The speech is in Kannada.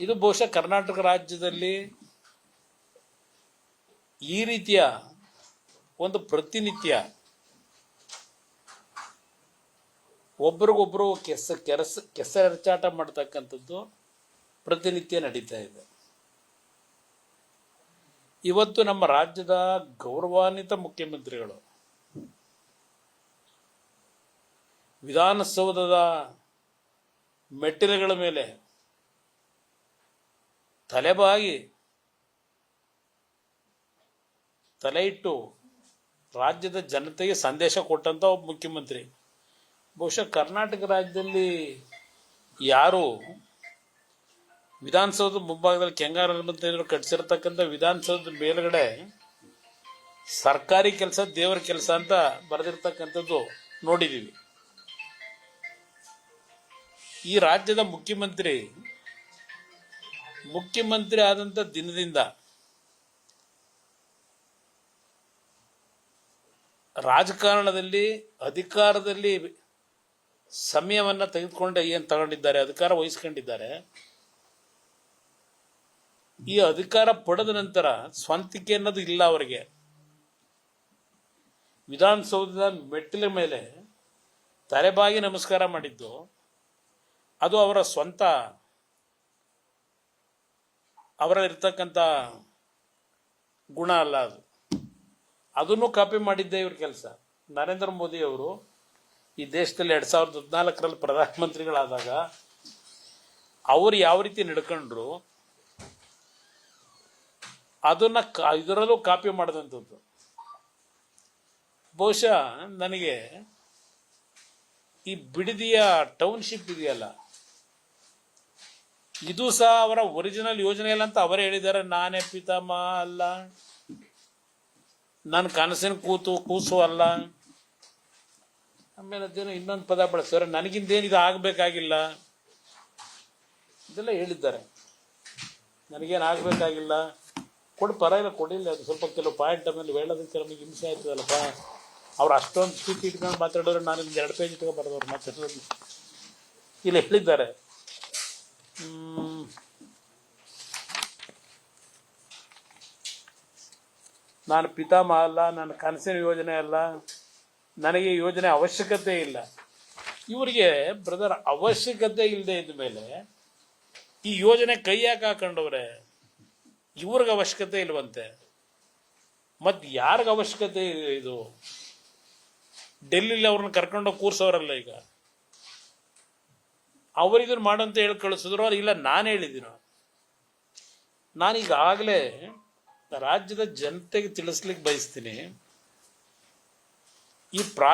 ಇದು ಬಹುಶಃ ಕರ್ನಾಟಕ ರಾಜ್ಯದಲ್ಲಿ ಈ ರೀತಿಯ ಒಂದು ಪ್ರತಿನಿತ್ಯ ಒಬ್ರಿಗೊಬ್ರು ಕೆಸರಚಾಟ ಮಾಡ್ತಕ್ಕಂಥದ್ದು ಪ್ರತಿನಿತ್ಯ ನಡೀತಾ ಇದೆ. ಇವತ್ತು ನಮ್ಮ ರಾಜ್ಯದ ಗೌರವಾನ್ವಿತ ಮುಖ್ಯಮಂತ್ರಿಗಳು ವಿಧಾನಸೌಧದ ಮೆಟ್ಟಿಲುಗಳ ಮೇಲೆ ತಲೆಬಾಗಿ ತಲೆ ಇಟ್ಟು ರಾಜ್ಯದ ಜನತೆಗೆ ಸಂದೇಶ ಕೊಟ್ಟಂತ ಒಬ್ಬ ಮುಖ್ಯಮಂತ್ರಿ. ಬಹುಶಃ ಕರ್ನಾಟಕ ರಾಜ್ಯದಲ್ಲಿ ಯಾರು ವಿಧಾನಸೌಧದ ಮುಂಭಾಗದಲ್ಲಿ ಕೆಂಗಾರ ಕಟ್ಟಿಸಿರ್ತಕ್ಕಂಥ ವಿಧಾನಸೌಧದ ಮೇಲ್ಗಡೆ ಸರ್ಕಾರಿ ಕೆಲಸ ದೇವರ ಕೆಲಸ ಅಂತ ಬರೆದಿರ್ತಕ್ಕಂಥದ್ದು ನೋಡಿದ್ದೀವಿ. ಈ ರಾಜ್ಯದ ಮುಖ್ಯಮಂತ್ರಿ ಆದಂಥ ದಿನದಿಂದ ರಾಜಕಾರಣದಲ್ಲಿ ಅಧಿಕಾರದಲ್ಲಿ ಸಮಯವನ್ನ ತೆಗೆದುಕೊಂಡು ಏನು ತಗೊಂಡಿದ್ದಾರೆ, ಅಧಿಕಾರ ವಹಿಸ್ಕೊಂಡಿದ್ದಾರೆ. ಈ ಅಧಿಕಾರ ಪಡೆದ ನಂತರ ಸ್ವಂತಿಕೆ ಅನ್ನೋದು ಇಲ್ಲ ಅವರಿಗೆ. ವಿಧಾನಸೌಧದ ಮೆಟ್ಟಿಲ ಮೇಲೆ ತಲೆಬಾಗಿ ನಮಸ್ಕಾರ ಮಾಡಿದ್ದು ಅದು ಅವರ ಸ್ವಂತ, ಅವರಲ್ಲಿರ್ತಕ್ಕಂಥ ಗುಣ ಅಲ್ಲ. ಅದನ್ನು ಕಾಪಿ ಮಾಡಿದ್ದೆ ಇವ್ರ ಕೆಲಸ. ನರೇಂದ್ರ ಮೋದಿ ಅವರು ಈ ದೇಶದಲ್ಲಿ 2014ರಲ್ಲಿ ಪ್ರಧಾನಮಂತ್ರಿಗಳಾದಾಗ ಅವರು ಯಾವ ರೀತಿ ನಡ್ಕೊಂಡ್ರು ಅದನ್ನ ಇದರಲ್ಲೂ ಕಾಪಿ ಮಾಡಿದಂಥದ್ದು. ಬಹುಶಃ ನನಗೆ ಈ ಬಿಡದಿಯ ಟೌನ್ಶಿಪ್ ಇದೆಯಲ್ಲ, ಇದು ಸಹ ಅವರ ಒರಿಜಿನಲ್ ಯೋಜನೆ ಇಲ್ಲ ಅಂತ ಅವರೇ ಹೇಳಿದ್ದಾರೆ. ನಾನೇ ಪಿತಾಮಹ ಅಲ್ಲ, ನನ್ನ ಕನಸಿನ ಕೂಸು ಅಲ್ಲ. ಆಮೇಲೆ ಅದೇನೋ ಇನ್ನೊಂದು ಪದ ಬಳಸ್ತಾರೆ, ನನಗಿಂದೇನು ಇದು ಆಗಬೇಕಾಗಿಲ್ಲ, ಇದೆಲ್ಲ ಹೇಳಿದ್ದಾರೆ. ನನಗೇನು ಆಗಬೇಕಾಗಿಲ್ಲ, ಪರವಾಗಿಲ್ಲ ಕೊಡಿಲ್ಲ, ಅದು ಸ್ವಲ್ಪ ಕೆಲವು ಪಾಯಿಂಟ್ ಆಮೇಲೆ ಹೇಳೋದಕ್ಕೆ ನಮಗೆ ಹಿಂಸೆ ಆಯ್ತದಲ್ಲಪ್ಪ. ಅವ್ರು ಅಷ್ಟೊಂದು ಸ್ಥಿತಿ ಇಟ್ಕೊಂಡು ಮಾತಾಡೋರು, ನಾನು 2 ಪೇಜ್ ಇಟ್ಕೊಂಡು ಬರೋದವ್ರು ಮಾತಾಡೋದು ಇಲ್ಲ ಹೇಳಿದ್ದಾರೆ. ನಾನು ಪಿತಾಮಹ ಅಲ್ಲ, ನನ್ನ ಕನಸಿನ ಯೋಜನೆ ಅಲ್ಲ, ನನಗೆ ಯೋಜನೆ ಅವಶ್ಯಕತೆ ಇಲ್ಲ. ಇವರಿಗೆ ಬ್ರದರ್ ಅವಶ್ಯಕತೆ ಇಲ್ಲದೆ ಇದ್ದ ಮೇಲೆ ಈ ಯೋಜನೆ ಕೈ ಯಾಕೆ ಹಾಕೊಂಡವ್ರೆ? ಇವ್ರಿಗೆ ಅವಶ್ಯಕತೆ ಇಲ್ವಂತೆ, ಮತ್ತೆ ಯಾರಿಗ ಅವಶ್ಯಕತೆ ಇದು? ಡೆಲ್ಲಿಲಿ ಅವ್ರನ್ನ ಕರ್ಕೊಂಡೋಗಿ ಕೂರ್ಸೋರಲ್ಲ, ಈಗ ಅವರಿದನ್ನು ಮಾಡಂತ ಹೇಳಿ ಕಳಿಸಿದ್ರು. ಇಲ್ಲ ನಾನು ಹೇಳಿದ್ದೀನೋ, ನಾನೀಗಾಗಲೇ ರಾಜ್ಯದ ಜನತೆಗೆ ತಿಳಿಸ್ಲಿಕ್ಕೆ ಬಯಸ್ತೀನಿ, ಈ